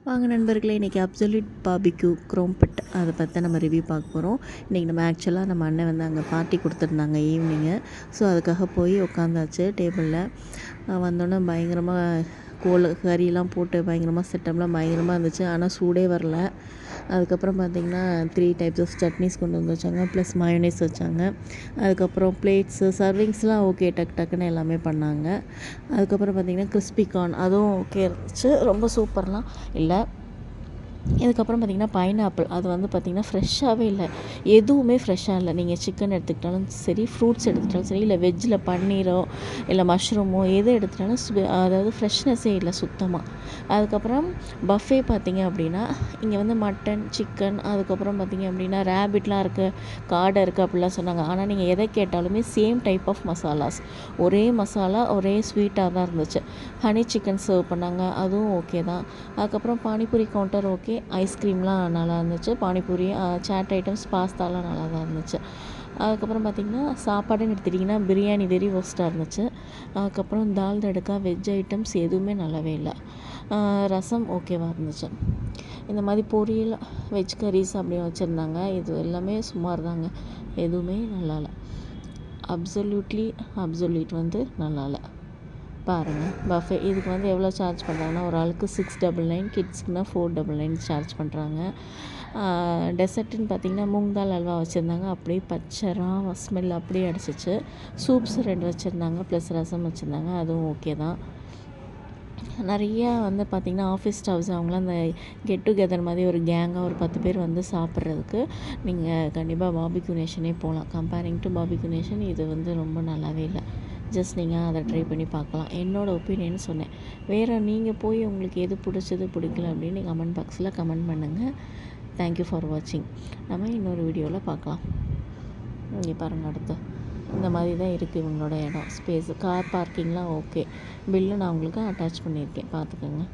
வாங்க நண்பர்களே, இன்றைக்கி அப்சல்யூட் பார்பிக்யூ க்ரோம் பெட் அதை பற்றி நம்ம ரிவ்யூ பார்க்க போகிறோம். இன்றைக்கி நம்ம ஆக்சுவலாக நம்ம அண்ணன் வந்து அங்கே பார்ட்டி கொடுத்துருந்தாங்க ஈவினிங்கு. ஸோ அதுக்காக போய் உட்காந்தாச்சு டேபிளில். வந்தோடனே பயங்கரமாக கறியெல்லாம் போட்டு பயங்கரமாக செட்டப்லாம் பயங்கரமாக இருந்துச்சு. ஆனால் சூடே வரல. அதுக்கப்புறம் பார்த்திங்கன்னா 3 டைப்ஸ் ஆஃப் சட்னிஸ் கொண்டு வந்து வச்சாங்க, ப்ளஸ் மயோனைஸ் வச்சாங்க. அதுக்கப்புறம் பிளேட்ஸு சர்விங்ஸ்லாம் ஓகே, டக்குன்னு எல்லாமே பண்ணாங்க. அதுக்கப்புறம் பார்த்திங்கன்னா கிறிஸ்பி கார்ன் அதுவும் ஓகே இருந்துச்சு, ரொம்ப சூப்பர்லாம் இல்லை. இதுக்கப்புறம் பார்த்திங்கன்னா பைனாப்பிள் அது வந்து பார்த்திங்கன்னா ஃப்ரெஷ்ஷாகவே இல்லை, எதுவுமே ஃப்ரெஷ்ஷாக இல்லை. நீங்கள் சிக்கன் எடுத்துக்கிட்டாலும் சரி, ஃப்ரூட்ஸ் எடுத்துக்கிட்டாலும் சரி, இல்லை வெஜ்ஜில் பன்னீரோ இல்லை மஷ்ரூமோ எது எடுத்துட்டாலும் அதாவது ஃப்ரெஷ்னஸ்ஸே இல்லை சுத்தமாக. அதுக்கப்புறம் பஃபே பார்த்திங்க அப்படின்னா இங்கே வந்து மட்டன், சிக்கன், அதுக்கப்புறம் பார்த்திங்க அப்படின்னா ரேபிட்லாம் இருக்குது, காடை இருக்குது அப்படிலாம் சொன்னாங்க. ஆனால் நீங்கள் எதை கேட்டாலுமே சேம் டைப் ஆஃப் மசாலாஸ், ஒரே மசாலா ஒரே ஸ்வீட்டாக தான் இருந்துச்சு. ஹனி சிக்கன் சர்வ் பண்ணாங்க, அதுவும் ஓகே தான். அதுக்கப்புறம் பானிபூரி கவுண்டர் ஓகே, ஐஸ்கிரீம்லாம் நல்லா இருந்துச்சு. பானிபூரி, சாட் ஐட்டம்ஸ், பாஸ்தாலாம் நல்லா தான் இருந்துச்சு. அதுக்கப்புறம் பார்த்திங்கன்னா சாப்பாடுன்னு எடுத்துட்டிங்கன்னா பிரியாணி வெரி ஒஸ்ட்டாக இருந்துச்சு. அதுக்கப்புறம் தால் தடுக்கா, வெஜ் ஐட்டம்ஸ் எதுவுமே நல்லாவே இல்லை. ரசம் ஓகேவாக இருந்துச்சு. இந்த மாதிரி பொரியல், வெஜ் கரீஸ் அப்படின்னு வச்சுருந்தாங்க. இது எல்லாமே சுமார் தாங்க, எதுவுமே நல்லா இல்லை. அப்சல்யூட் வந்து நல்லா இல்லை. பாருங்கள் பஃபே இதுக்கு வந்து எவ்வளோ சார்ஜ் பண்ணுறாங்கன்னா, ஒரு ஆளுக்கு 699, கிட்ஸ்க்குனா 499 சார்ஜ் பண்ணுறாங்க. டெசர்ட்டுன்னு பார்த்திங்கன்னா மூங் தால் அல்வா வச்சுருந்தாங்க, அப்படியே பச்சை ஸ்மெல் அப்படியே அடிச்சிச்சு. சூப்ஸ் 2 வச்சுருந்தாங்க, ப்ளஸ் ரசம் வச்சுருந்தாங்க, அதுவும் ஓகே தான். நிறையா வந்து பார்த்திங்கன்னா ஆஃபீஸ் ஸ்டாஃப்ஸ் அவங்களாம் அந்த கெட் டுகெதர் மாதிரி ஒரு கேங்காக ஒரு 10 பேர் வந்து சாப்பிட்றதுக்கு நீங்கள் கண்டிப்பாக பார்பிக்யூ நேஷனே போகலாம். கம்பேரிங் டு பார்பிக்யூ நேஷன் இது வந்து ரொம்ப நல்லாவே இல்லை. ஜஸ்ட் நீங்கள் அதை ட்ரை பண்ணி பார்க்கலாம். என்னோடய ஒப்பீனியன் சொன்னேன். வேறு நீங்கள் போய் உங்களுக்கு எது பிடிச்சது பிடிக்கல அப்படின்னு கமெண்ட் பாக்ஸில் கமெண்ட் பண்ணுங்கள். தேங்க்யூ ஃபார் வாட்சிங். நம்ம இன்னொரு வீடியோவில் பார்க்கலாம். இங்கே பாருங்கள், அடுத்து இந்த மாதிரி தான் இருக்குது இவங்களோட இடம், ஸ்பேஸு. கார் பார்க்கிங்லாம் ஓகே. பில்லு நான் உங்களுக்கு அட்டாச் பண்ணியிருக்கேன், பார்த்துக்கோங்க.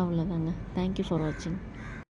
அவ்வளோதாங்க. தேங்க்யூ ஃபார் வாட்சிங்.